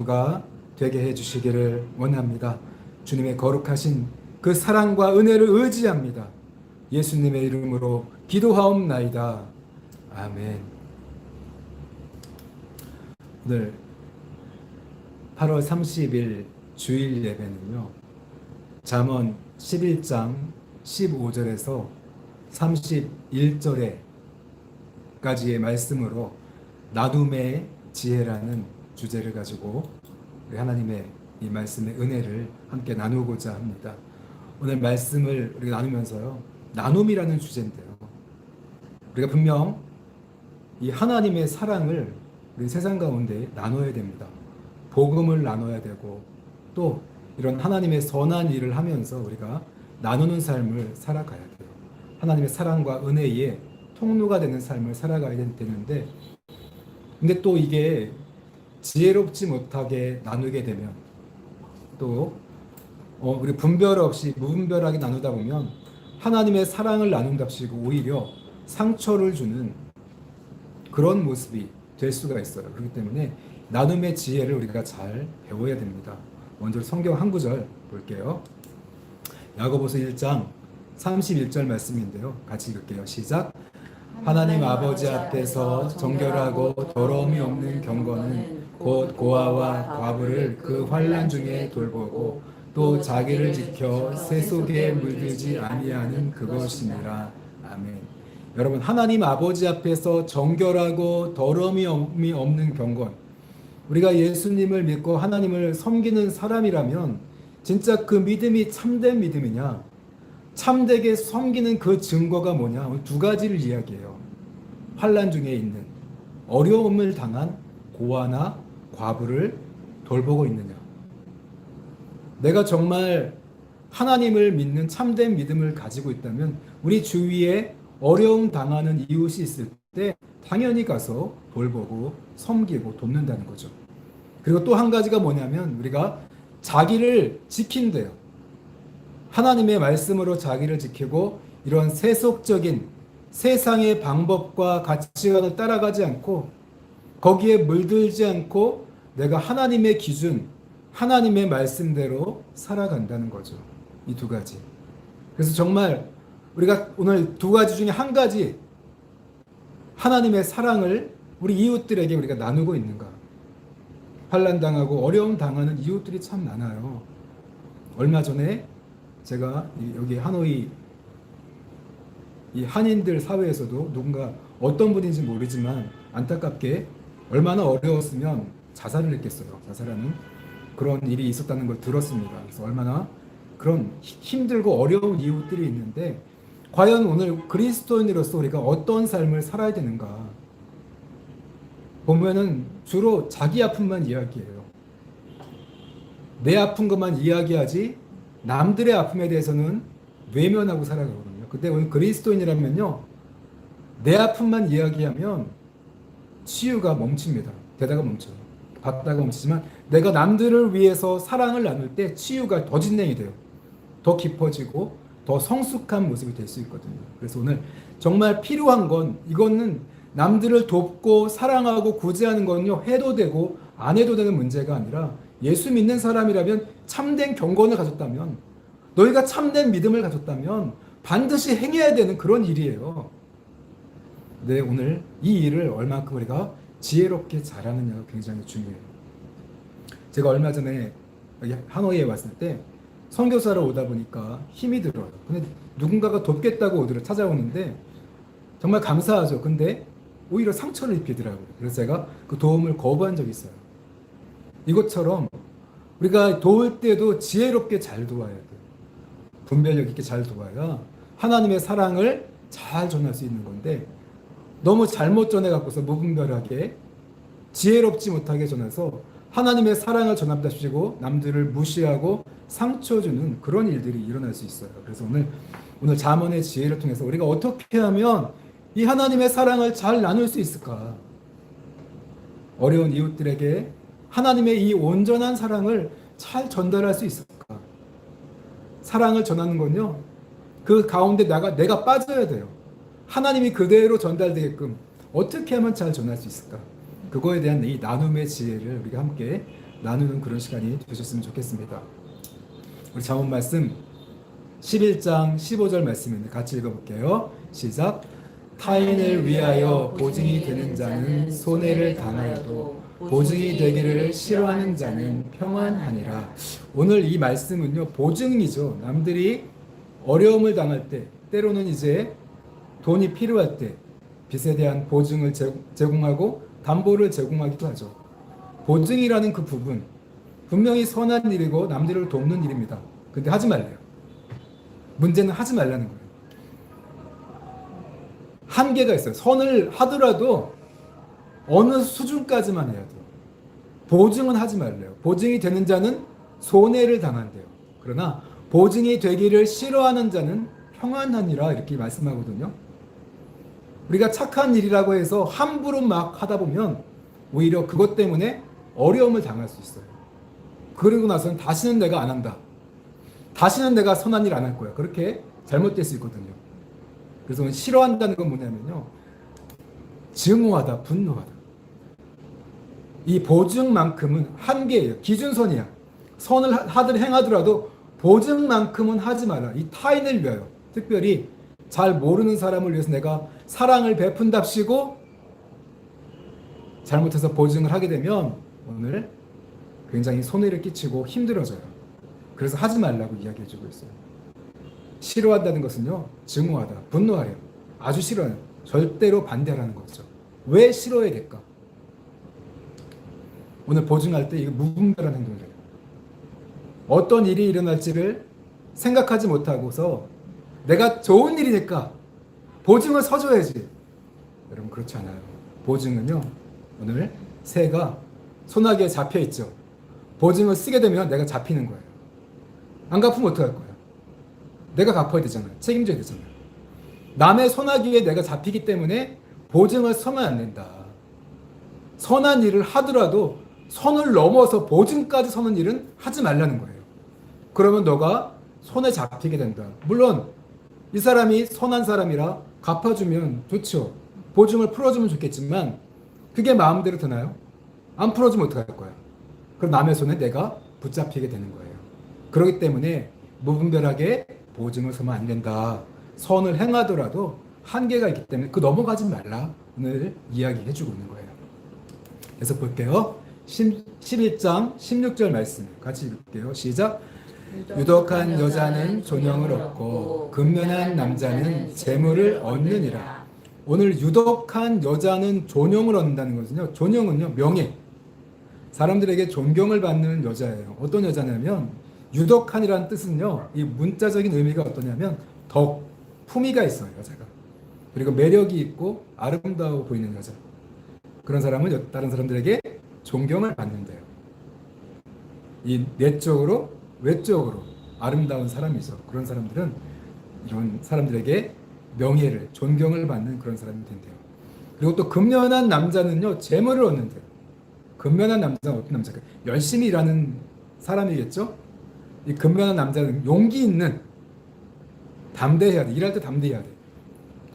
가 되게 해주시기를 원합니다. 주님의 거룩하신 그 사랑과 은혜를 의지합니다. 예수님의 이름으로 기도하옵나이다. 아멘. 오늘 8월 30일 주일 예배는요, 잠언 11장 15절에서 31절에까지의 말씀으로 나눔의 지혜라는 주제를 가지고 우리 하나님의 이 말씀의 은혜를 함께 나누고자 합니다. 오늘 말씀을 우리가 나누면서요, 나눔이라는 주제인데요, 우리가 분명 이 하나님의 사랑을 우리 세상 가운데 나눠야 됩니다. 복음을 나눠야 되고, 또 이런 하나님의 선한 일을 하면서 우리가 나누는 삶을 살아가야 돼요. 하나님의 사랑과 은혜의 통로가 되는 삶을 살아가야 되는데, 근데 또 이게 지혜롭지 못하게 나누게 되면, 또 우리 분별 없이 무분별하게 나누다 보면 하나님의 사랑을 나눈답시고 오히려 상처를 주는 그런 모습이 될 수가 있어요. 그렇기 때문에 나눔의 지혜를 우리가 잘 배워야 됩니다. 먼저 성경 한 구절 볼게요. 야고보서 1장 31절 말씀인데요, 같이 읽을게요. 시작. 하나님 아버지 앞에서 정결하고 더러움이 없는 경건은 곧 고아와 과부를 그 환난 중에 돌보고 또 자기를 지켜 새 속에 물들지 아니하는 그것이니라. 아멘. 여러분, 하나님 아버지 앞에서 정결하고 더러움이 없는 경건, 우리가 예수님을 믿고 하나님을 섬기는 사람이라면 진짜 그 믿음이 참된 믿음이냐, 참되게 섬기는 그 증거가 뭐냐, 두 가지를 이야기해요. 환난 중에 있는, 어려움을 당한 고아나 과부를 돌보고 있느냐. 내가 정말 하나님을 믿는 참된 믿음을 가지고 있다면 우리 주위에 어려움 당하는 이웃이 있을 때 당연히 가서 돌보고 섬기고 돕는다는 거죠. 그리고 또 한 가지가 뭐냐면 우리가 자기를 지킨대요. 하나님의 말씀으로 자기를 지키고 이런 세속적인 세상의 방법과 가치관을 따라가지 않고 거기에 물들지 않고 내가 하나님의 기준, 하나님의 말씀대로 살아간다는 거죠. 이 두 가지. 그래서 정말 우리가 오늘 두 가지 중에 한 가지, 하나님의 사랑을 우리 이웃들에게 우리가 나누고 있는가. 환난당하고 어려움 당하는 이웃들이 참 많아요. 얼마 전에 제가 여기 하노이 이 한인들 사회에서도 누군가 어떤 분인지 모르지만 안타깝게 얼마나 어려웠으면 자살을 했겠어요. 자살하는 그런 일이 있었다는 걸 들었습니다. 그래서 얼마나 그런 힘들고 어려운 이웃들이 있는데, 과연 오늘 그리스도인으로서 우리가 어떤 삶을 살아야 되는가. 보면은 주로 자기 아픔만 이야기해요. 내 아픈 것만 이야기하지 남들의 아픔에 대해서는 외면하고 살아가거든요. 근데 오늘 그리스도인이라면요, 내 아픔만 이야기하면 치유가 멈춥니다. 되다가 멈춰요. 받다가 멈추지만 내가 남들을 위해서 사랑을 나눌 때 치유가 더 진행이 돼요. 더 깊어지고 더 성숙한 모습이 될 수 있거든요. 그래서 오늘 정말 필요한 건, 이거는 남들을 돕고 사랑하고 구제하는 거는요, 해도 되고 안 해도 되는 문제가 아니라 예수 믿는 사람이라면, 참된 경건을 가졌다면, 너희가 참된 믿음을 가졌다면 반드시 행해야 되는 그런 일이에요. 네, 오늘 이 일을 얼마큼 우리가 지혜롭게 잘하느냐가 굉장히 중요해요. 제가 얼마 전에 하노이에 왔을 때 선교사로 오다 보니까 힘이 들어요. 근데 누군가가 돕겠다고 찾아오는데 정말 감사하죠. 근데 오히려 상처를 입히더라고요. 그래서 제가 그 도움을 거부한 적이 있어요. 이것처럼 우리가 도울 때도 지혜롭게 잘 도와야 돼요. 분별력 있게 잘 도와야 하나님의 사랑을 잘 전할 수 있는 건데, 너무 잘못 전해갖고서 무분별하게 지혜롭지 못하게 전해서 하나님의 사랑을 전합답시고 남들을 무시하고 상처 주는 그런 일들이 일어날 수 있어요. 그래서 오늘 잠언의 지혜를 통해서 우리가 어떻게 하면 이 하나님의 사랑을 잘 나눌 수 있을까? 어려운 이웃들에게 하나님의 이 온전한 사랑을 잘 전달할 수 있을까? 사랑을 전하는 건요, 그 가운데 내가 빠져야 돼요. 하나님이 그대로 전달되게끔 어떻게 하면 잘 전할 수 있을까? 그거에 대한 이 나눔의 지혜를 우리가 함께 나누는 그런 시간이 되셨으면 좋겠습니다. 우리 잠언 말씀 11장 15절 말씀입니다. 같이 읽어볼게요. 시작. 타인을 위하여 보증이 되는 자는 손해를 당하여도 보증이 되기를 싫어하는 자는 평안하니라. 오늘 이 말씀은요, 보증이죠. 남들이 어려움을 당할 때, 때로는 이제 돈이 필요할 때 빚에 대한 보증을 제공하고 담보를 제공하기도 하죠. 보증이라는 그 부분, 분명히 선한 일이고 남들을 돕는 일입니다. 근데 하지 말래요. 문제는 하지 말라는 거예요. 한계가 있어요. 선을 하더라도 어느 수준까지만 해야 돼요. 보증은 하지 말래요. 보증이 되는 자는 손해를 당한대요. 그러나 보증이 되기를 싫어하는 자는 평안하니라 이렇게 말씀하거든요. 우리가 착한 일이라고 해서 함부로 막 하다 보면 오히려 그것 때문에 어려움을 당할 수 있어요. 그러고 나서는 다시는 내가 안 한다. 다시는 내가 선한 일 안 할 거야. 그렇게 잘못될 수 있거든요. 그래서 싫어한다는 건 뭐냐면요, 증오하다, 분노하다. 이 보증만큼은 한계예요. 기준선이야. 선을 하들 행하더라도 보증만큼은 하지 마라. 이 타인을 위하여, 특별히 잘 모르는 사람을 위해서 내가 사랑을 베푼답시고 잘못해서 보증을 하게 되면 오늘 굉장히 손해를 끼치고 힘들어져요. 그래서 하지 말라고 이야기해주고 있어요. 싫어한다는 것은요, 증오하다, 분노하려, 아주 싫어요. 절대로 반대하라는 거죠. 왜 싫어해야 될까? 오늘 보증할 때 이게 무분별한 행동을 해요. 어떤 일이 일어날지를 생각하지 못하고서 내가 좋은 일이니까 보증을 서줘야지. 여러분, 그렇지 않아요. 보증은요, 오늘 새가 소나기에 잡혀 있죠. 보증을 쓰게 되면 내가 잡히는 거예요. 안 갚으면 어떡할 거야? 내가 갚아야 되잖아요. 책임져야 되잖아요. 남의 소나기에 내가 잡히기 때문에 보증을 서면 안 된다. 선한 일을 하더라도 선을 넘어서 보증까지 서는 일은 하지 말라는 거예요. 그러면 너가 손에 잡히게 된다. 물론 이 사람이 선한 사람이라 갚아주면 좋죠. 보증을 풀어주면 좋겠지만 그게 마음대로 되나요? 안 풀어주면 어떡할 거야? 그럼 남의 손에 내가 붙잡히게 되는 거예요. 그렇기 때문에 무분별하게 보증을 서면 안 된다. 선을 행하더라도 한계가 있기 때문에 그 넘어가지 말라. 오늘 이야기해주고 있는 거예요. 그래서 볼게요. 11장 16절 말씀 같이 읽을게요. 시작. 유독한 여자는 존영을 얻고 근면한 남자는 재물을 얻느니라. 오늘 유독한 여자는 존영을 얻는다는 것은요, 존영은요, 명예, 사람들에게 존경을 받는 여자예요. 어떤 여자냐면, 유독한이라는 뜻은요, 이 문자적인 의미가 어떠냐면 덕, 품위가 있어요, 여자가. 그리고 매력이 있고 아름다워 보이는 여자. 그런 사람은 다른 사람들에게 존경을 받는데요. 이 내적으로 외적으로 아름다운 사람이죠. 그런 사람들은 이런 사람들에게 명예를, 존경을 받는 그런 사람이 된대요. 그리고 또 근면한 남자는요, 재물을 얻는데요. 근면한 남자는 어떤 남자일까요? 열심히 일하는 사람이겠죠? 이 근면한 남자는 용기 있는, 담대해야 돼. 일할 때 담대해야 돼.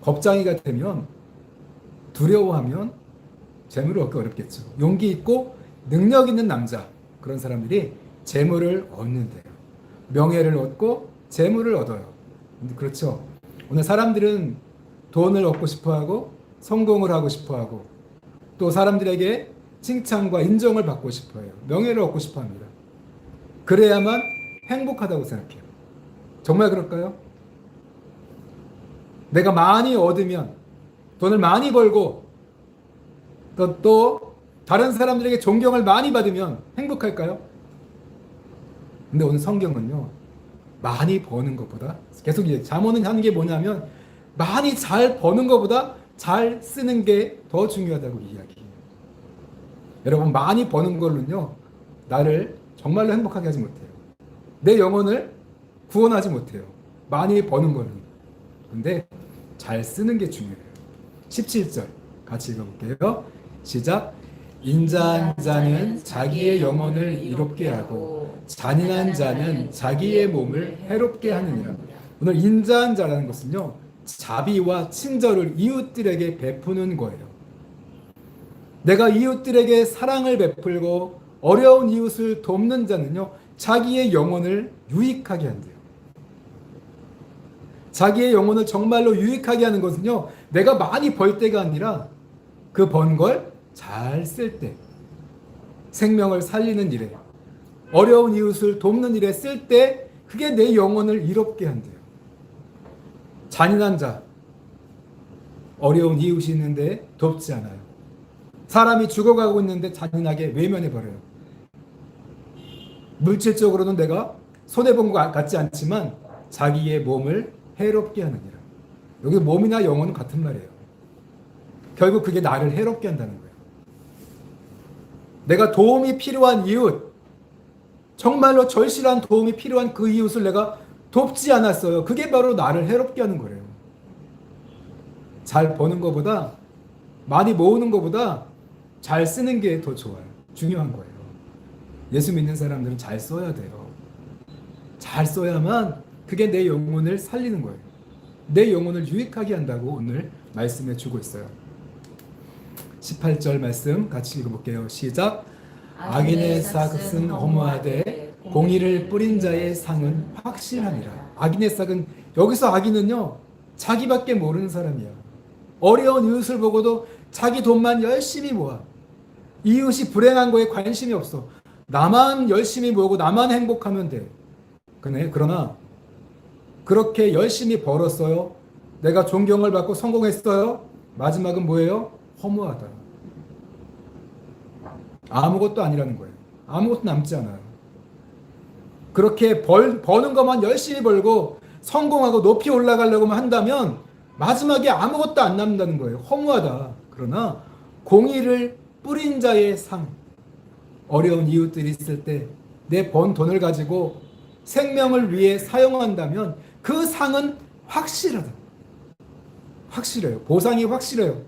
겁장이가 되면, 두려워하면 재물을 얻기 어렵겠죠. 용기 있고 능력 있는 남자, 그런 사람들이 재물을 얻는데요. 명예를 얻고 재물을 얻어요. 그렇죠. 오늘 사람들은 돈을 얻고 싶어하고 성공을 하고 싶어하고 또 사람들에게 칭찬과 인정을 받고 싶어해요. 명예를 얻고 싶어합니다. 그래야만 행복하다고 생각해요. 정말 그럴까요? 내가 많이 얻으면, 돈을 많이 벌고 또 다른 사람들에게 존경을 많이 받으면 행복할까요? 근데 오늘 성경은요, 많이 버는 것보다, 계속 잠언은 하는 게 뭐냐면 많이 잘 버는 것보다 잘 쓰는 게 더 중요하다고 이야기해요. 여러분, 많이 버는 걸로는요, 나를 정말로 행복하게 하지 못해요. 내 영혼을 구원하지 못해요. 많이 버는 걸로. 근데 잘 쓰는 게 중요해요. 17절 같이 읽어볼게요. 시작. 인자한 자는 자기의 영혼을 이롭게 하고 잔인한 자는 자기의 몸을 해롭게 하느니라. 오늘 인자한 자라는 것은요, 자비와 친절을 이웃들에게 베푸는 거예요. 내가 이웃들에게 사랑을 베풀고 어려운 이웃을 돕는 자는요, 자기의 영혼을 유익하게 한대요. 자기의 영혼을 정말로 유익하게 하는 것은요, 내가 많이 벌 때가 아니라 그 번 걸 잘 쓸 때, 생명을 살리는 일에, 어려운 이웃을 돕는 일에 쓸 때, 그게 내 영혼을 이롭게 한대요. 잔인한 자, 어려운 이웃이 있는데 돕지 않아요. 사람이 죽어가고 있는데 잔인하게 외면해버려요. 물질적으로는 내가 손해본 것 같지 않지만 자기의 몸을 해롭게 하는 일. 여기 몸이나 영혼은 같은 말이에요. 결국 그게 나를 해롭게 한다는 거예요. 내가 도움이 필요한 이웃, 정말로 절실한 도움이 필요한 그 이웃을 내가 돕지 않았어요. 그게 바로 나를 해롭게 하는 거예요. 잘 버는 것보다, 많이 모으는 것보다 잘 쓰는 게 더 좋아요. 중요한 거예요. 예수 믿는 사람들은 잘 써야 돼요. 잘 써야만 그게 내 영혼을 살리는 거예요. 내 영혼을 유익하게 한다고 오늘 말씀해 주고 있어요. 18절 말씀 같이 읽어볼게요. 시작. 악인의 싹은 허무하되 공의를 뿌린 자의 상은 확실하니라. 악인의 싹은, 여기서 악인은요, 자기밖에 모르는 사람이야. 어려운 이웃을 보고도 자기 돈만 열심히 모아. 이웃이 불행한 거에 관심이 없어. 나만 열심히 모으고 나만 행복하면 돼. 그러나 그렇게 열심히 벌었어요. 내가 존경을 받고 성공했어요. 마지막은 뭐예요? 허무하다. 아무것도 아니라는 거예요. 아무것도 남지 않아요. 그렇게 버는 것만 열심히 벌고 성공하고 높이 올라가려고 한다면 마지막에 아무것도 안 남는다는 거예요. 허무하다. 그러나 공의를 뿌린 자의 상, 어려운 이웃들이 있을 때 내 번 돈을 가지고 생명을 위해 사용한다면 그 상은 확실하다. 확실해요. 보상이 확실해요.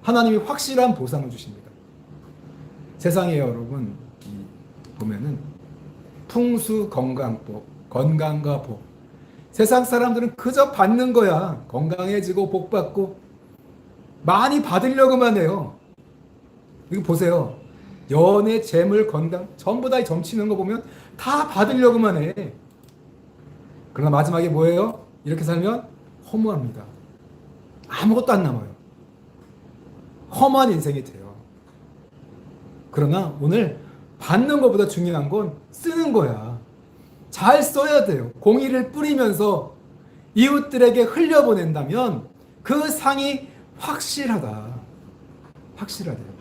하나님이 확실한 보상을 주십니다. 세상에 여러분 보면은 풍수 건강법, 건강과 복. 세상 사람들은 그저 받는 거야. 건강해지고 복 받고 많이 받으려고만 해요. 이거 보세요. 연애, 재물, 건강 전부 다 점치는 거 보면 다 받으려고만 해. 그러나 마지막에 뭐예요? 이렇게 살면 허무합니다. 아무것도 안 남아요. 험한 인생이 돼요. 그러나 오늘 받는 것보다 중요한 건 쓰는 거야. 잘 써야 돼요. 공의를 뿌리면서 이웃들에게 흘려보낸다면 그 상이 확실하다. 확실하대요.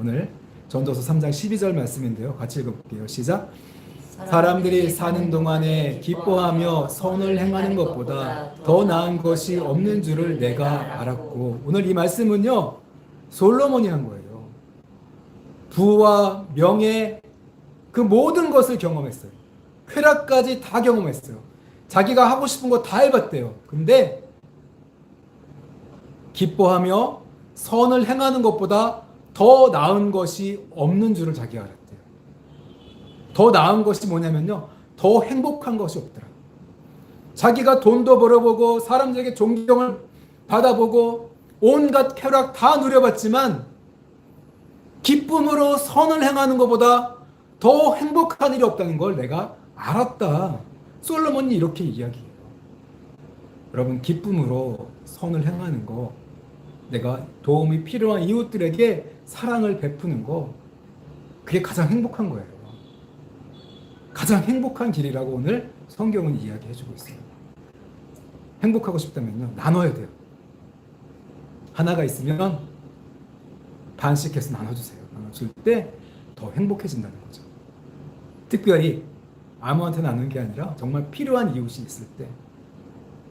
오늘 전도서 3장 12절 말씀인데요. 같이 읽어볼게요. 시작. 사람들이 사는 동안에 기뻐하며 선을 행하는 것보다 더 나은 것이 없는 줄을 내가 알았고. 오늘 이 말씀은요, 솔로몬이 한 거예요. 부와 명예, 그 모든 것을 경험했어요. 쾌락까지 다 경험했어요. 자기가 하고 싶은 거 다 해봤대요. 근데 기뻐하며 선을 행하는 것보다 더 나은 것이 없는 줄을 자기가 알았대요. 더 나은 것이 뭐냐면요, 더 행복한 것이 없더라. 자기가 돈도 벌어보고 사람들에게 존경을 받아보고 온갖 쾌락 다 누려봤지만 기쁨으로 선을 행하는 것보다 더 행복한 일이 없다는 걸 내가 알았다. 솔로몬이 이렇게 이야기해요. 여러분, 기쁨으로 선을 행하는 거, 내가 도움이 필요한 이웃들에게 사랑을 베푸는 거, 그게 가장 행복한 거예요. 가장 행복한 길이라고 오늘 성경은 이야기해주고 있어요. 행복하고 싶다면요, 나눠야 돼요. 하나가 있으면 반씩 해서 나눠주세요. 나눠줄 때 더 행복해진다는 거죠. 특별히 아무한테 나누는 게 아니라 정말 필요한 이웃이 있을 때,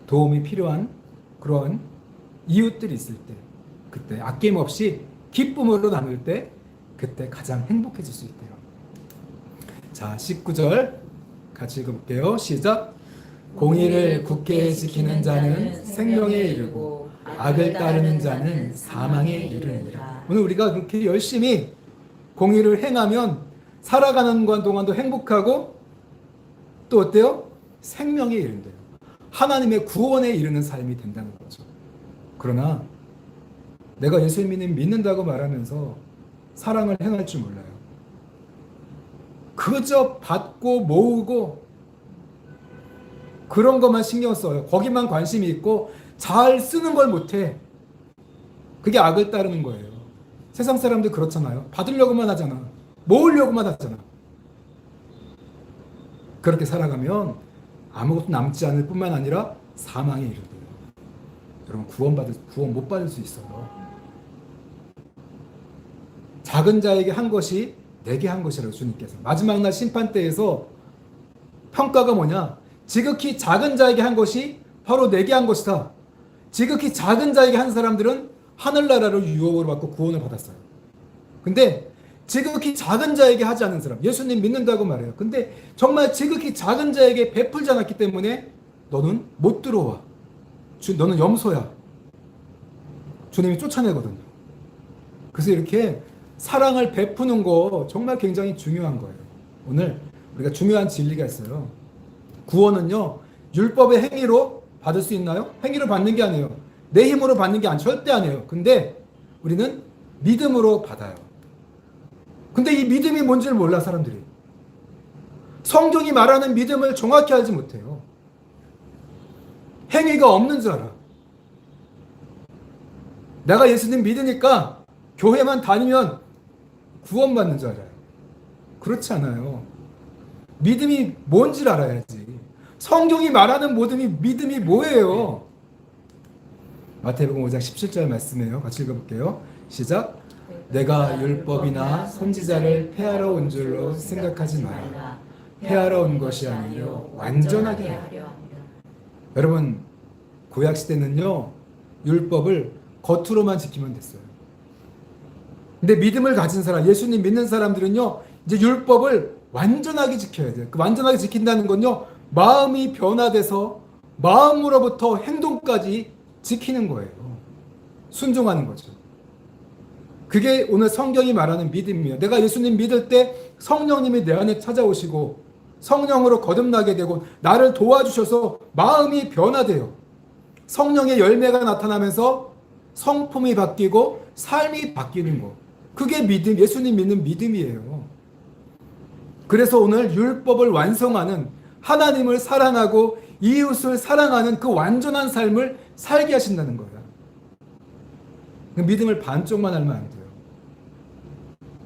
도움이 필요한 그런 이웃들이 있을 때, 그때 아낌없이 기쁨으로 나눌 때, 그때 가장 행복해질 수 있대요. 자, 19절 같이 읽어볼게요. 시작. 공의를 굳게 지키는 자는 생명에 이르고 악을 따르는 자는 사망에 이르느니라. 오늘 우리가 그렇게 열심히 공의를 행하면 살아가는 동안도 행복하고 또 어때요? 생명에 이른대요. 하나님의 구원에 이르는 삶이 된다는 거죠. 그러나 내가 예수님을 믿는다고 말하면서 사랑을 행할 줄 몰라요. 그저 받고 모으고 그런 것만 신경 써요. 거기만 관심이 있고 잘 쓰는 걸 못해. 그게 악을 따르는 거예요. 세상 사람들 그렇잖아요. 받으려고만 하잖아. 모으려고만 하잖아. 그렇게 살아가면 아무것도 남지 않을 뿐만 아니라 사망에 이르러요. 여러분 구원 못 받을 수 있어요. 작은 자에게 한 것이 내게 한 것이라고 주님께서 마지막 날 심판대에서 평가가 뭐냐? 지극히 작은 자에게 한 것이 바로 내게 한 것이다. 지극히 작은 자에게 한 사람들은 하늘나라로 유업으로 받고 구원을 받았어요. 근데 지극히 작은 자에게 하지 않은 사람, 예수님 믿는다고 말해요. 근데 정말 지극히 작은 자에게 베풀지 않았기 때문에 너는 못 들어와. 너는 염소야. 주님이 쫓아내거든요. 그래서 이렇게 사랑을 베푸는 거 정말 굉장히 중요한 거예요. 오늘 우리가 중요한 진리가 있어요. 구원은요, 율법의 행위로 받을 수 있나요? 행위로 받는 게 아니에요. 내 힘으로 받는 게 절대 아니에요. 근데 우리는 믿음으로 받아요. 근데 이 믿음이 뭔지를 몰라, 사람들이. 성경이 말하는 믿음을 정확히 알지 못해요. 행위가 없는 줄 알아. 내가 예수님 믿으니까 교회만 다니면 구원받는 줄 알아요. 그렇지 않아요. 믿음이 뭔지를 알아야지. 성경이 말하는 믿음이 뭐예요? 마태복음 5장 17절 말씀이에요. 같이 읽어볼게요. 시작. 내가 율법이나 선지자를 폐하러 온 줄로 생각하지 마라. 폐하러 온 것이 아니요 완전하게 하려. 여러분, 구약시대는요, 율법을 겉으로만 지키면 됐어요. 근데 믿음을 가진 사람, 예수님 믿는 사람들은요, 이제 율법을 완전하게 지켜야 돼요. 그 완전하게 지킨다는 건요, 마음이 변화돼서 마음으로부터 행동까지 지키는 거예요. 순종하는 거죠. 그게 오늘 성경이 말하는 믿음이에요. 내가 예수님 믿을 때 성령님이 내 안에 찾아오시고 성령으로 거듭나게 되고 나를 도와주셔서 마음이 변화돼요. 성령의 열매가 나타나면서 성품이 바뀌고 삶이 바뀌는 거. 그게 믿음, 예수님 믿는 믿음이에요. 그래서 오늘 율법을 완성하는, 하나님을 사랑하고 이웃을 사랑하는 그 완전한 삶을 살게 하신다는 거야. 믿음을 반쪽만 알면 안 돼요.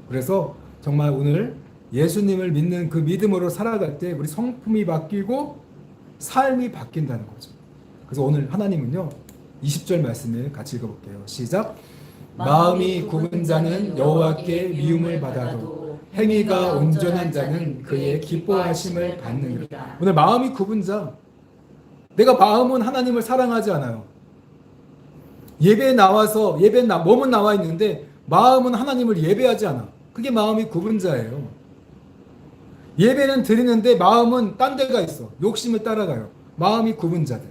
그래서 정말 오늘 예수님을 믿는 그 믿음으로 살아갈 때 우리 성품이 바뀌고 삶이 바뀐다는 거죠. 그래서 오늘 하나님은요, 20절 말씀을 같이 읽어볼게요. 시작. 마음이 굽은 자는 여호와께 미움을 받아도 행위가 온전한 자는 그의 기뻐하심을 받느니라. 오늘 마음이 굽은 자, 내가 마음은 하나님을 사랑하지 않아요. 예배에 나와서 몸은 나와 있는데 마음은 하나님을 예배하지 않아. 그게 마음이 굽은 자예요. 예배는 드리는데 마음은 딴 데가 있어. 욕심을 따라가요. 마음이 굽은 자들.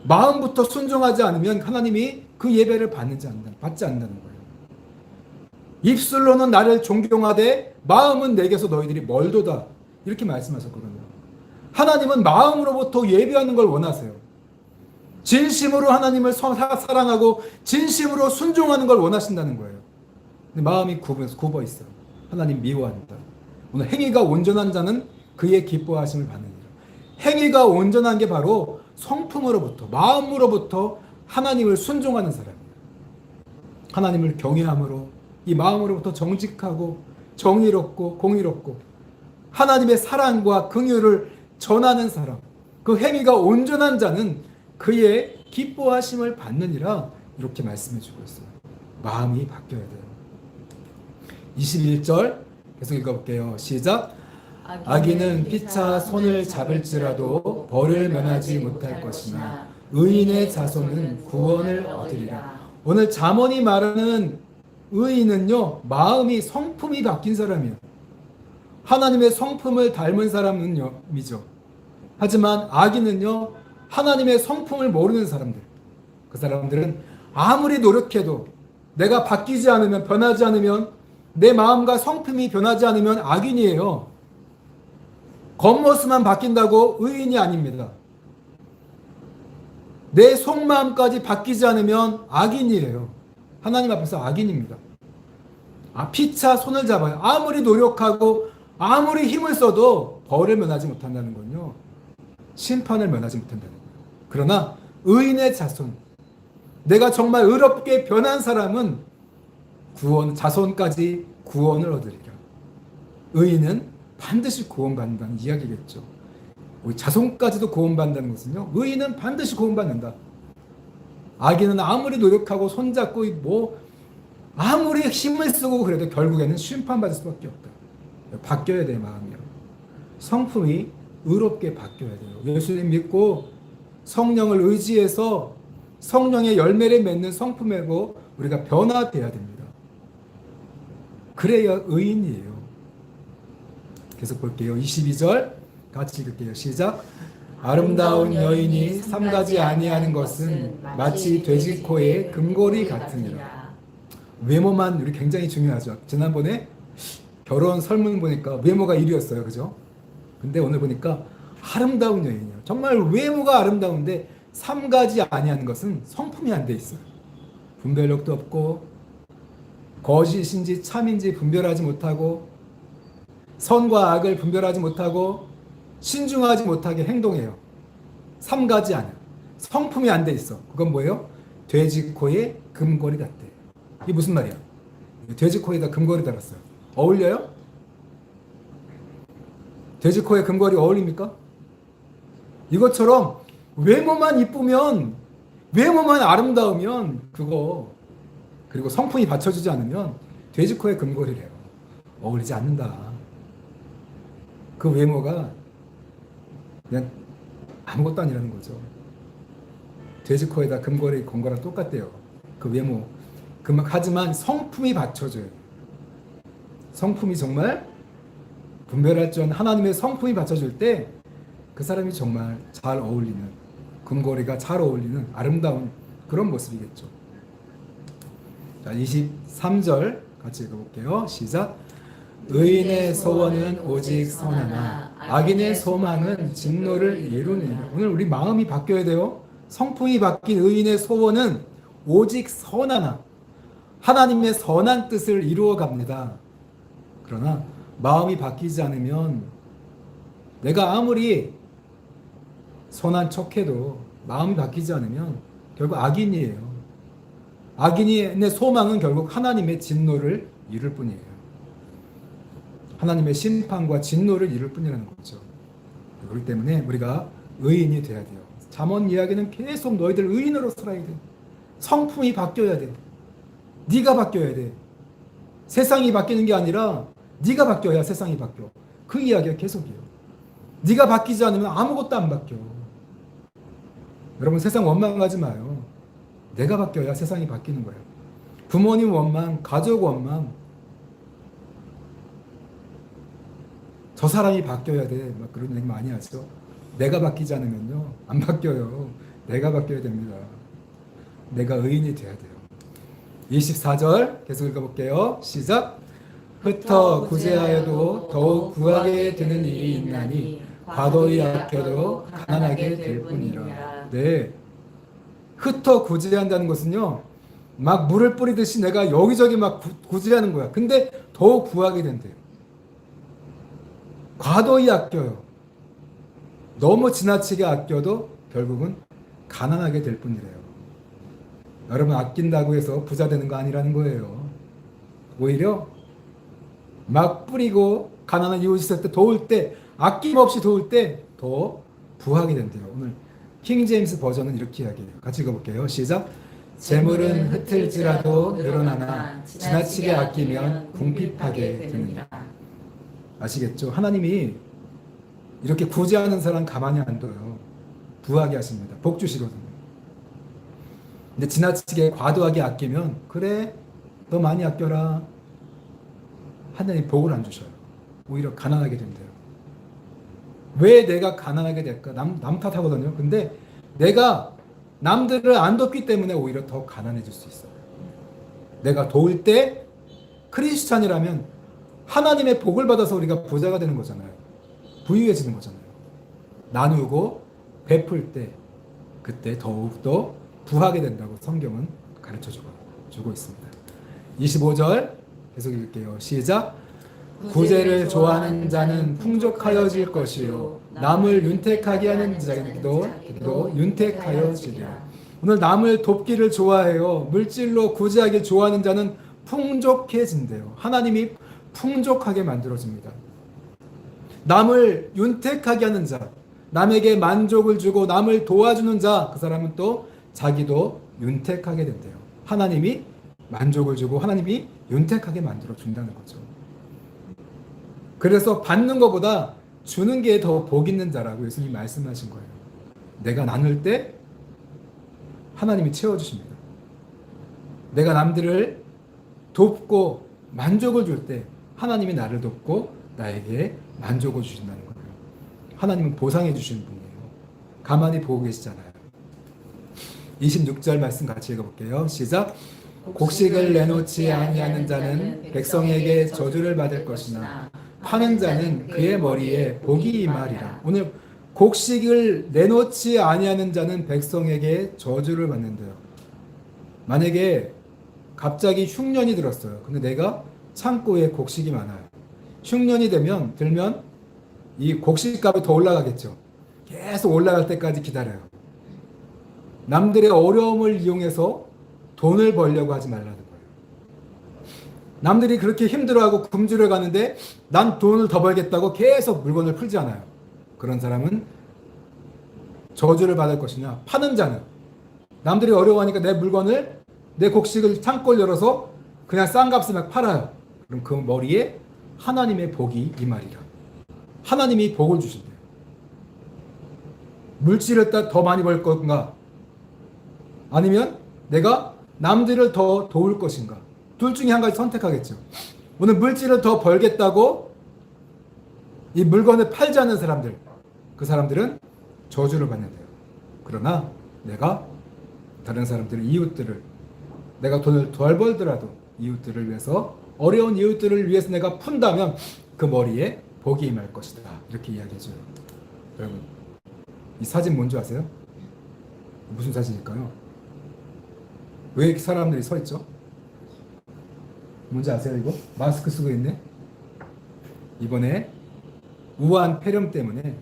마음부터 순종하지 않으면 하나님이 그 예배를 받지 않는다는 거예요. 입술로는 나를 존경하되 마음은 내게서 너희들이 멀도다. 이렇게 말씀하셨거든요. 하나님은 마음으로부터 예배하는 걸 원하세요. 진심으로 하나님을 사랑하고 진심으로 순종하는 걸 원하신다는 거예요. 근데 마음이 굽어 있어요. 하나님 미워한다. 오늘 행위가 온전한 자는 그의 기뻐하심을 받느니라. 행위가 온전한 게 바로 성품으로부터, 마음으로부터 하나님을 순종하는 사람이에요. 하나님을 경외함으로 이 마음으로부터 정직하고 정의롭고 공의롭고 하나님의 사랑과 긍휼을 전하는 사람, 그 행위가 온전한 자는 그의 기뻐하심을 받느니라. 이렇게 말씀해 주고 있어요. 마음이 바뀌어야 돼요. 21절 계속 읽어볼게요. 시작. 악인은 피차 손을 잡을지라도 벌을 면하지 못할 것이나 의인의 자손은 구원을 얻으리라. 오늘 잠언이 말하는 의인은요, 마음이 성품이 바뀐 사람이에요. 하나님의 성품을 닮은 사람이죠. 하지만 악인은요, 하나님의 성품을 모르는 사람들. 그 사람들은 아무리 노력해도 내가 바뀌지 않으면, 변하지 않으면, 내 마음과 성품이 변하지 않으면 악인이에요. 겉모습만 바뀐다고 의인이 아닙니다. 내 속마음까지 바뀌지 않으면 악인이에요. 하나님 앞에서 악인입니다. 피차 손을 잡아요. 아무리 노력하고 아무리 힘을 써도 벌을 면하지 못한다는 건요. 심판을 면하지 못한다는 거예요. 그러나 의인의 자손, 내가 정말 의롭게 변한 사람은 자손까지 구원을 얻으리라. 의인은 반드시 구원받는다는 이야기겠죠. 우리 자손까지도 구원받는다는 것은요. 의인은 반드시 구원받는다. 악인은 아무리 노력하고 손잡고 아무리 힘을 쓰고 그래도 결국에는 심판받을 수밖에 없다. 바뀌어야 돼, 마음이요. 성품이 의롭게 바뀌어야 돼요. 예수님 믿고 성령을 의지해서 성령의 열매를 맺는 성품으로 우리가 변화돼야 됩니다. 그래야 의인이에요. 계속 볼게요. 22절 같이 읽을게요. 시작. 아름다운 여인이 삼가지 아니하는 것은 마치 돼지코의 금고리 같으니라. 외모만 우리 굉장히 중요하죠. 지난번에 결혼 설문 보니까 외모가 1위였어요. 그죠? 근데 오늘 보니까 아름다운 여인이에요. 정말 외모가 아름다운데 삼가지 아니하는 것은 성품이 안 돼 있어요. 분별력도 없고 거짓인지 참인지 분별하지 못하고 선과 악을 분별하지 못하고 신중하지 못하게 행동해요. 삼가지 않아요. 성품이 안 돼 있어. 그건 뭐예요? 돼지코에 금고리 같대. 이게 무슨 말이야? 돼지코에다 금고리 달았어요. 어울려요? 돼지코에 금고리 어울립니까? 이것처럼 외모만 이쁘면, 외모만 아름다우면 그리고 성품이 받쳐주지 않으면 돼지코에 금고리래요. 어울리지 않는다. 그 외모가 그냥 아무것도 아니라는 거죠. 돼지코에다 금고리 건 거랑 똑같대요. 그 외모. 하지만 성품이 받쳐줘요. 성품이 정말 분별할 줄 아는 하나님의 성품이 받쳐줄 때 그 사람이 정말 잘 어울리는, 금고리가 잘 어울리는 아름다운 그런 모습이겠죠. 자, 23절 같이 읽어볼게요. 시작. 의인의 소원은 오직 선하나 악인의 소망은 진노를 이루느니라. 오늘 우리 마음이 바뀌어야 돼요. 성품이 바뀐 의인의 소원은 오직 선하나 하나님의 선한 뜻을 이루어 갑니다. 그러나 마음이 바뀌지 않으면 내가 아무리 선한 척해도 마음이 바뀌지 않으면 결국 악인이에요. 악인의 소망은 결국 하나님의 진노를 이룰 뿐이에요. 하나님의 심판과 진노를 이룰 뿐이라는 거죠. 그렇기 때문에 우리가 의인이 돼야 돼요. 잠언 이야기는 계속 너희들 의인으로 살아야 돼. 성품이 바뀌어야 돼. 네가 바뀌어야 돼. 세상이 바뀌는 게 아니라 네가 바뀌어야 세상이 바뀌어. 그 이야기가 계속이에요. 네가 바뀌지 않으면 아무것도 안 바뀌어. 여러분 세상 원망하지 마요. 내가 바뀌어야 세상이 바뀌는 거예요. 부모님 원망, 가족 원망, 저 사람이 바뀌어야 돼. 막 그런 얘기 많이 하죠. 내가 바뀌지 않으면요. 안 바뀌어요. 내가 바뀌어야 됩니다. 내가 의인이 돼야 돼요. 24절 계속 읽어볼게요. 시작. 흩어 구제하여도 더욱 구하게 되는 일이 있나니 과도히 아껴도 가난하게 될 뿐이라. 네. 흩어 구제한다는 것은요. 막 물을 뿌리듯이 내가 여기저기 막 구제하는 거야. 근데 더욱 구하게 된대요. 과도히 아껴요. 너무 지나치게 아껴도 결국은 가난하게 될 뿐이래요. 여러분 아낀다고 해서 부자 되는 거 아니라는 거예요. 오히려 막 뿌리고 가난한 이웃이 있을 때 도울 때 아낌없이 도울 때 더 부하게 된대요. 오늘 킹 제임스 버전은 이렇게 이야기해요. 같이 읽어볼게요. 시작. 재물은 흩을지라도 늘어나나 지나치게 아끼면 궁핍하게 되느니라. 아시겠죠? 하나님이 이렇게 구제하는 사람 가만히 안 둬요. 부하게 하십니다. 복 주시거든요. 근데 지나치게 과도하게 아끼면 그래 너 많이 아껴라. 하나님 복을 안 주셔요. 오히려 가난하게 된대요. 왜 내가 가난하게 될까? 남 탓하거든요. 근데 내가 남들을 안 돕기 때문에 오히려 더 가난해질 수 있어요. 내가 도울 때 크리스찬이라면 하나님의 복을 받아서 우리가 부자가 되는 거잖아요. 부유해지는 거잖아요. 나누고 베풀 때 그때 더욱더 부하게 된다고 성경은 가르쳐 주고 있습니다. 25절 계속 읽을게요. 시작. 구제를 좋아하는 자는 풍족하여질 것이요 남을 윤택하게 하는 자도 윤택하여지리라. 오늘 남을 돕기를 좋아해요. 물질로 구제하기 좋아하는 자는 풍족해진대요. 하나님이 풍족하게 만들어줍니다. 남을 윤택하게 하는 자, 남에게 만족을 주고 남을 도와주는 자, 그 사람은 또 자기도 윤택하게 된대요. 하나님이 만족을 주고 하나님이 윤택하게 만들어 준다는 거죠. 그래서 받는 것보다 주는 게 더 복 있는 자라고 예수님이 말씀하신 거예요. 내가 나눌 때 하나님이 채워주십니다. 내가 남들을 돕고 만족을 줄 때 하나님이 나를 돕고 나에게 만족을 주신다는 거예요. 하나님은 보상해 주시는 분이에요. 가만히 보고 계시잖아요. 26절 말씀 같이 읽어볼게요. 시작. 곡식을 내놓지 아니하는 자는 백성에게 저주를 받을 것이나 파는 자는 그의 머리에 복이 임하리라. 오늘 곡식을 내놓지 아니하는 자는 백성에게 저주를 받는데요. 만약에 갑자기 흉년이 들었어요. 근데 내가 창고에 곡식이 많아요. 흉년이 들면 이 곡식값이 더 올라가겠죠. 계속 올라갈 때까지 기다려요. 남들의 어려움을 이용해서 돈을 벌려고 하지 말라는 거예요. 남들이 그렇게 힘들어하고 굶주려 가는데 난 돈을 더 벌겠다고 계속 물건을 풀지 않아요. 그런 사람은 저주를 받을 것이냐, 파는 자는 남들이 어려워하니까 내 물건을, 내 곡식을 창고를 열어서 그냥 싼 값에 막 팔아요. 그럼 그 머리에 하나님의 복이 임하리라. 하나님이 복을 주신대요. 물질을 더 많이 벌 건가? 아니면 내가 남들을 더 도울 것인가? 둘 중에 한 가지 선택하겠죠. 오늘 물질을 더 벌겠다고 이 물건을 팔지 않는 사람들, 그 사람들은 저주를 받는데요. 그러나 내가 다른 사람들의 이웃들을, 내가 돈을 덜 벌더라도 이웃들을 위해서, 어려운 이웃들을 위해서 내가 푼다면 그 머리에 복이 임할 것이다. 이렇게 이야기해줘요. 여러분, 이 사진 뭔지 아세요? 무슨 사진일까요? 왜 이렇게 사람들이 서 있죠? 뭔지 아세요, 이거? 마스크 쓰고 있네? 이번에 우한 폐렴 때문에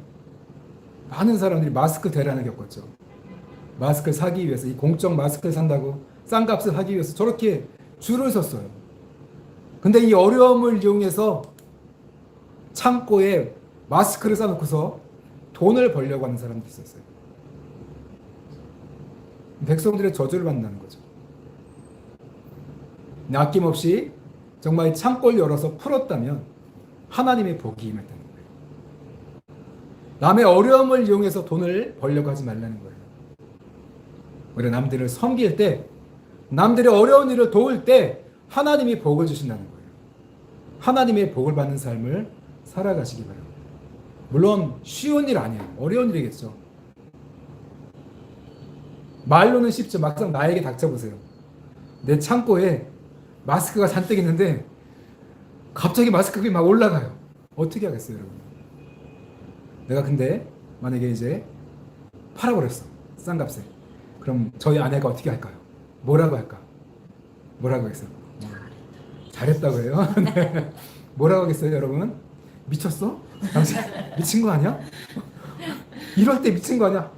많은 사람들이 마스크 대란을 겪었죠. 마스크를 사기 위해서, 이 공적 마스크를 산다고 싼 값을 하기 위해서 저렇게 줄을 섰어요. 근데 이 어려움을 이용해서 창고에 마스크를 싸놓고서 돈을 벌려고 하는 사람도 있었어요. 백성들의 저주를 받는다는 거죠. 아낌없이 정말 창고를 열어서 풀었다면 하나님의 복이 임했다는 거예요. 남의 어려움을 이용해서 돈을 벌려고 하지 말라는 거예요. 우리가 남들을 섬길 때, 남들의 어려운 일을 도울 때 하나님이 복을 주신다는 거예요. 하나님의 복을 받는 삶을 살아가시기 바랍니다. 물론 쉬운 일 아니에요. 어려운 일이겠죠. 말로는 쉽죠. 막상 나에게 닥쳐보세요. 내 창고에 마스크가 잔뜩 있는데 갑자기 마스크값이 막 올라가요. 어떻게 하겠어요, 여러분? 내가 근데 만약에 이제 팔아버렸어. 싼 값에. 그럼 저희 아내가 어떻게 할까요? 뭐라고 할까? 뭐라고 하겠어요? 잘했다고 해요? 네. 뭐라고 하겠어요, 여러분? 미쳤어? 당신 미친 거 아니야? 이럴 때 미친 거 아니야?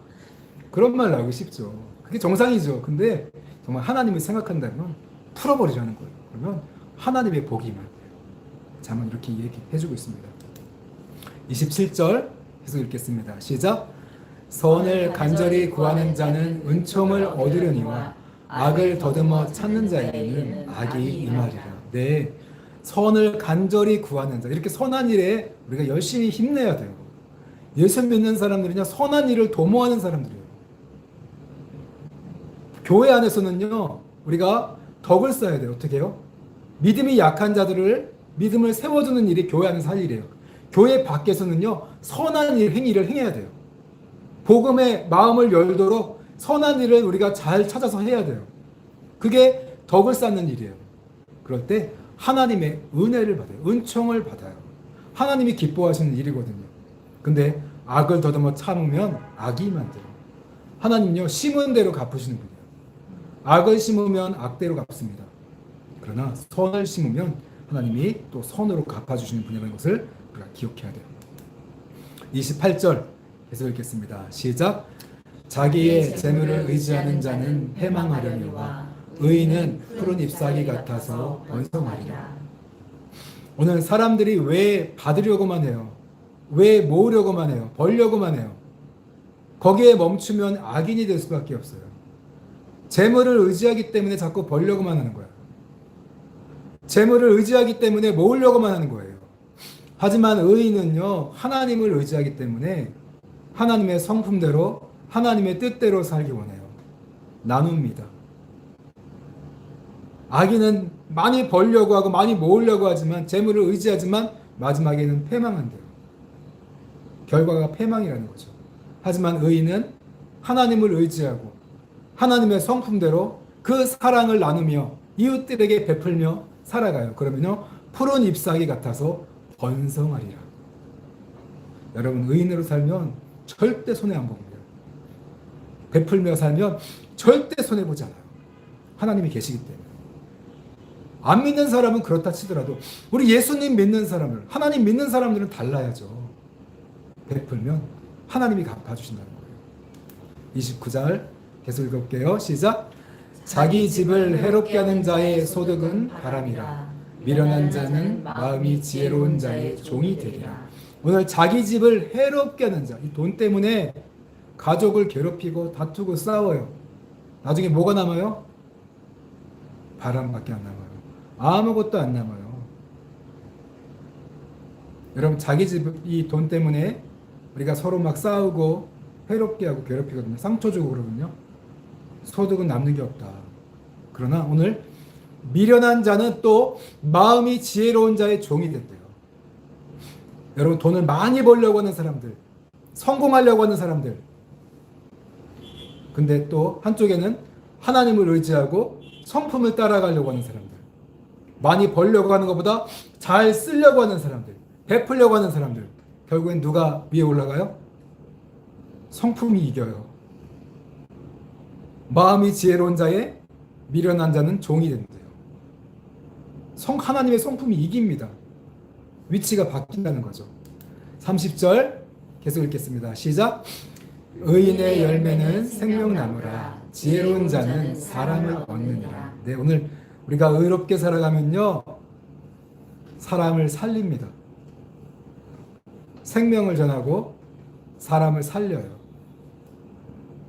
그런 말 나오기 쉽죠. 그게 정상이죠. 근데 정말 하나님을 생각한다면 풀어버리자는 거예요. 그러면 하나님의 복이 임할 거예요. 잠은 이렇게 얘기해주고 있습니다. 27절 계속 읽겠습니다. 시작. 선을 간절히 구하는 자는 은총을 얻으려니와 악을 더듬어 찾는 자에게는 악이 임하리라. 네, 선을 간절히 구하는 자, 이렇게 선한 일에 우리가 열심히 힘내야 돼요. 예수 믿는 사람들은요, 선한 일을 도모하는 사람들이에요. 교회 안에서는요, 우리가 덕을 쌓아야 돼요. 어떻게 해요? 믿음이 약한 자들을 믿음을 세워주는 일이 교회 안에서 할 일이에요. 교회 밖에서는요, 선한 일, 행위를 행해야 돼요. 복음의 마음을 열도록 선한 일을 우리가 잘 찾아서 해야 돼요. 그게 덕을 쌓는 일이에요. 그럴 때 하나님의 은혜를 받아요. 은총을 받아요. 하나님이 기뻐하시는 일이거든요. 근데 악을 더듬어 참으면 악이 임한대요. 하나님은요, 심은 대로 갚으시는 분이에요. 악을 심으면 악대로 갚습니다. 그러나 선을 심으면 하나님이 또 선으로 갚아주시는 분이라는 것을 우리가 기억해야 돼요. 28절 계속 읽겠습니다. 시작. 자기의 재물을 의지하는 자는 패망하려니와 의인은 푸른 잎사귀 같아서 번성하리라. 오늘 사람들이 왜 받으려고만 해요? 왜 모으려고만 해요? 벌려고만 해요? 거기에 멈추면 악인이 될 수밖에 없어요. 재물을 의지하기 때문에 자꾸 벌려고만 하는 거예요. 재물을 의지하기 때문에 모으려고만 하는 거예요. 하지만 의인은요, 하나님을 의지하기 때문에 하나님의 성품대로, 하나님의 뜻대로 살기 원해요. 나눕니다. 악인은 많이 벌려고 하고 많이 모으려고 하지만, 재물을 의지하지만 마지막에는 패망한대요. 결과가 패망이라는 거죠. 하지만 의인은 하나님을 의지하고 하나님의 성품대로 그 사랑을 나누며 이웃들에게 베풀며 살아가요. 그러면요, 푸른 잎사귀 같아서 번성하리라. 여러분, 의인으로 살면 절대 손해 안 봅니다. 베풀며 살면 절대 손해 보지 않아요. 하나님이 계시기 때문에. 안 믿는 사람은 그렇다 치더라도 우리 예수님 믿는 사람들, 하나님 믿는 사람들은 달라야죠. 베풀면 하나님이 갚아주신다는 거예요. 29절 계속 읽어볼게요. 시작. 자기 집을 해롭게 하는 자의 소득은 바람이라. 미련한 자는 마음이 지혜로운 자의 종이 되리라. 오늘 자기 집을 해롭게 하는 자, 이 돈 때문에 가족을 괴롭히고 다투고 싸워요. 나중에 뭐가 남아요? 바람밖에 안 남아요. 아무것도 안 남아요. 여러분, 자기 집 이 돈 때문에 우리가 서로 막 싸우고 해롭게 하고 괴롭히거든요. 상처 주고 그러거든요. 소득은 남는 게 없다. 그러나 오늘 미련한 자는 또 마음이 지혜로운 자의 종이 된대요. 여러분, 돈을 많이 벌려고 하는 사람들, 성공하려고 하는 사람들, 근데 또 한쪽에는 하나님을 의지하고 성품을 따라가려고 하는 사람들, 많이 벌려고 하는 것보다 잘 쓰려고 하는 사람들, 베풀려고 하는 사람들, 결국엔 누가 위에 올라가요? 성품이 이겨요. 마음이 지혜로운 자의 미련한 자는 종이 된대요. 하나님의 성품이 이깁니다. 위치가 바뀐다는 거죠. 30절 계속 읽겠습니다. 시작. 의인의 열매는 생명나무라. 지혜로운 자는 사람을 얻느니라. 네, 오늘 우리가 의롭게 살아가면요, 사람을 살립니다. 생명을 전하고 사람을 살려요.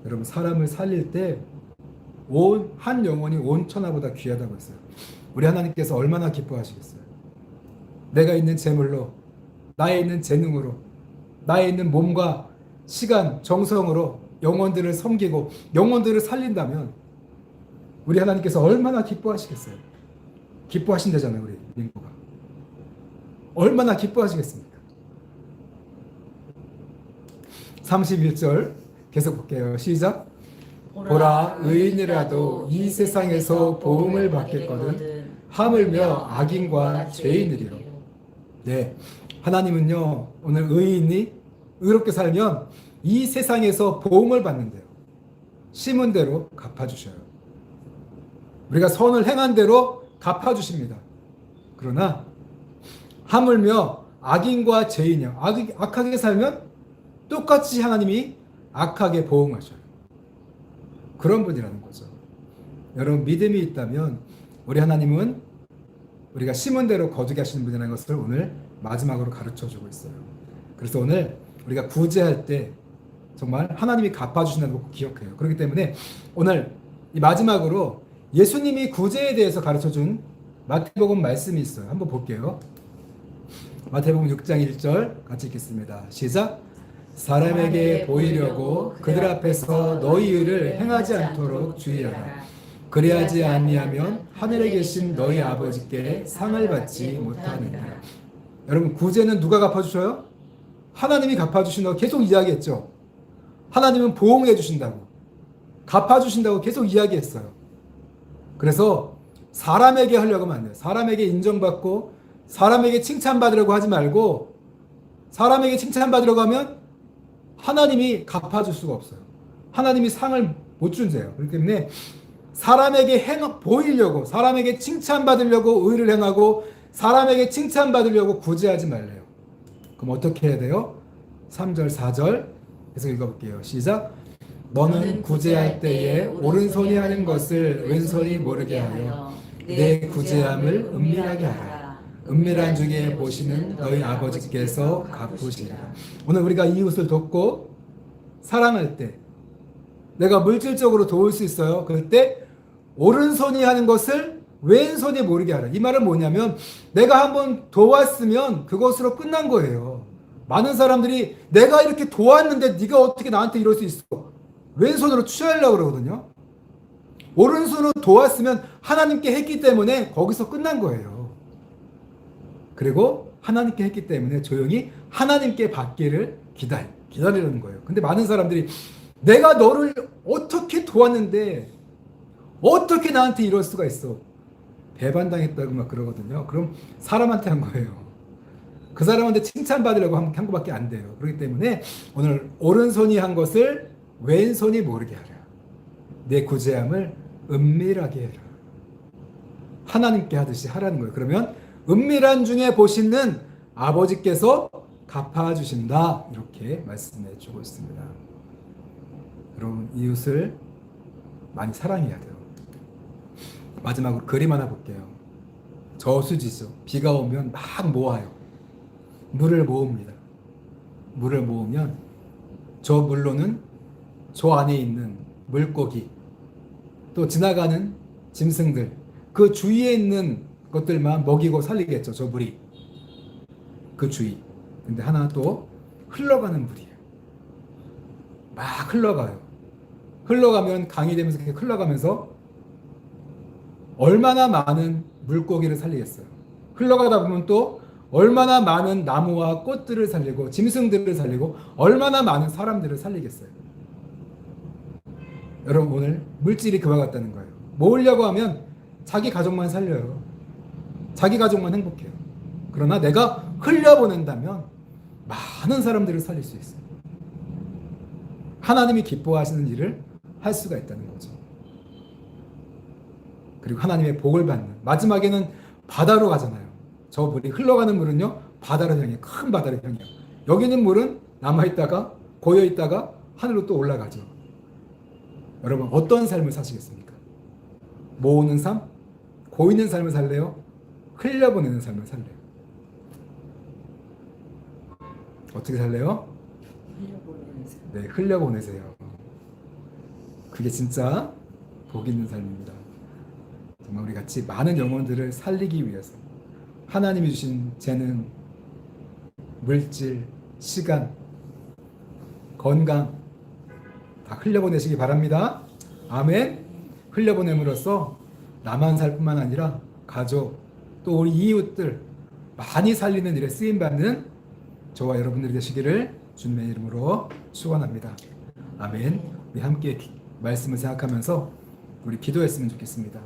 여러분, 사람을 살릴 때 한 영혼이 온 천하보다 귀하다고 했어요. 우리 하나님께서 얼마나 기뻐하시겠어요? 내가 있는 재물로, 나에 있는 재능으로, 나에 있는 몸과 시간, 정성으로 영혼들을 섬기고 영혼들을 살린다면 우리 하나님께서 얼마나 기뻐하시겠어요? 기뻐하신다잖아요, 우리 민구가. 얼마나 기뻐하시겠습니까? 31절 계속 볼게요. 시작. 보라, 의인이라도 이 세상에서 보응을 받겠거든 하물며 악인과 죄인이리로. 네, 하나님은요, 오늘 의인이 의롭게 살면 이 세상에서 보응을 받는데요, 심은 대로 갚아주셔요. 우리가 선을 행한 대로 갚아주십니다. 그러나 하물며 악인과 죄인이요, 악하게 살면 똑같이 하나님이 악하게 보응하셔요. 그런 분이라는 거죠. 여러분, 믿음이 있다면 우리 하나님은 우리가 심은 대로 거두게 하시는 분이라는 것을 오늘 마지막으로 가르쳐주고 있어요. 그래서 오늘 우리가 구제할 때 정말 하나님이 갚아주신다는 걸 기억해요. 그렇기 때문에 오늘 이 마지막으로 예수님이 구제에 대해서 가르쳐준 마태복음 말씀이 있어요. 한번 볼게요. 마태복음 6장 1절 같이 읽겠습니다. 시작. 사람에게 보이려고 그들 앞에서 너희 일을 행하지 않도록 주의하라. 그리하지 아니하면 하늘에 계신 너희 아버지께 상을 받지 못하느니라. 여러분, 구제는 누가 갚아주셔요? 하나님이 갚아주신다고 계속 이야기했죠. 하나님은 보응해 주신다고, 갚아주신다고 계속 이야기했어요. 그래서 사람에게 하려고 하면 안 돼요. 사람에게 인정받고 사람에게 칭찬받으려고 하지 말고, 사람에게 칭찬받으려고 하면 하나님이 갚아줄 수가 없어요. 하나님이 상을 못 준대요. 그렇기 때문에 사람에게 보이려고, 사람에게 칭찬받으려고 의를 행하고 사람에게 칭찬받으려고 구제하지 말래요. 그럼 어떻게 해야 돼요? 3절, 4절 계속 읽어볼게요. 시작. 너는 구제할 때에 오른손이 하는 것을 왼손이 모르게 하여 내 구제함을 은밀하게 하라. 은밀한 중에 보시는 너희 아버지께서 갚으시리라. 오늘 우리가 이웃을 돕고 사랑할 때 내가 물질적으로 도울 수 있어요. 그럴 때 오른손이 하는 것을 왼손이 모르게 하라. 이 말은 뭐냐면 내가 한번 도왔으면 그것으로 끝난 거예요. 많은 사람들이 내가 이렇게 도왔는데 네가 어떻게 나한테 이럴 수 있어? 왼손으로 취하려고 그러거든요. 오른손으로 도왔으면 하나님께 했기 때문에 거기서 끝난 거예요. 그리고 하나님께 했기 때문에 조용히 하나님께 받기를 기다리는 거예요. 근데 많은 사람들이 내가 너를 어떻게 도왔는데 어떻게 나한테 이럴 수가 있어? 배반당했다고 막 그러거든요. 그럼 사람한테 한 거예요. 그 사람한테 칭찬받으려고 한 것밖에 안 돼요. 그렇기 때문에 오늘 오른손이 한 것을 왼손이 모르게 하라. 내 구제함을 은밀하게 해라. 하나님께 하듯이 하라는 거예요. 그러면 은밀한 중에 보시는 아버지께서 갚아주신다. 이렇게 말씀해 주고 있습니다. 여러분, 이웃을 많이 사랑해야 돼요. 마지막으로 그림 하나 볼게요. 저수지죠. 비가 오면 막 모아요. 물을 모읍니다. 물을 모으면 저 물로는 저 안에 있는 물고기, 또 지나가는 짐승들, 그 주위에 있는 것들만 먹이고 살리겠죠. 저 물이. 그 주위. 근데 하나 또 흘러가는 물이에요. 막 흘러가요. 흘러가면 강이 되면서 흘러가면서 얼마나 많은 물고기를 살리겠어요. 흘러가다 보면 또 얼마나 많은 나무와 꽃들을 살리고 짐승들을 살리고 얼마나 많은 사람들을 살리겠어요. 여러분, 오늘 물질이 그와 같다는 거예요. 모으려고 하면 자기 가족만 살려요. 자기 가족만 행복해요. 그러나 내가 흘려보낸다면 많은 사람들을 살릴 수 있어요. 하나님이 기뻐하시는 일을 할 수가 있다는 거죠. 그리고 하나님의 복을 받는, 마지막에는 바다로 가잖아요. 저 물이 흘러가는 물은요, 바다를 향해, 큰 바다를 향해요. 여기 있는 물은 남아있다가 고여있다가 하늘로 또 올라가죠. 여러분, 어떤 삶을 사시겠습니까? 모으는 삶? 고이는 삶을 살래요? 흘려보내는 삶을 살래요? 어떻게 살래요? 네, 흘려보내세요. 그게 진짜 복 있는 삶입니다. 정말 우리 같이 많은 영혼들을 살리기 위해서 하나님이 주신 재능, 물질, 시간, 건강 다 흘려보내시기 바랍니다. 아멘. 흘려보냄으로써 나만 살 뿐만 아니라 가족, 또 우리 이웃들 많이 살리는 일에 쓰임받는 저와 여러분들이 되시기를 주님의 이름으로 축원합니다. 아멘. 우리 함께 말씀을 생각하면서 우리 기도했으면 좋겠습니다.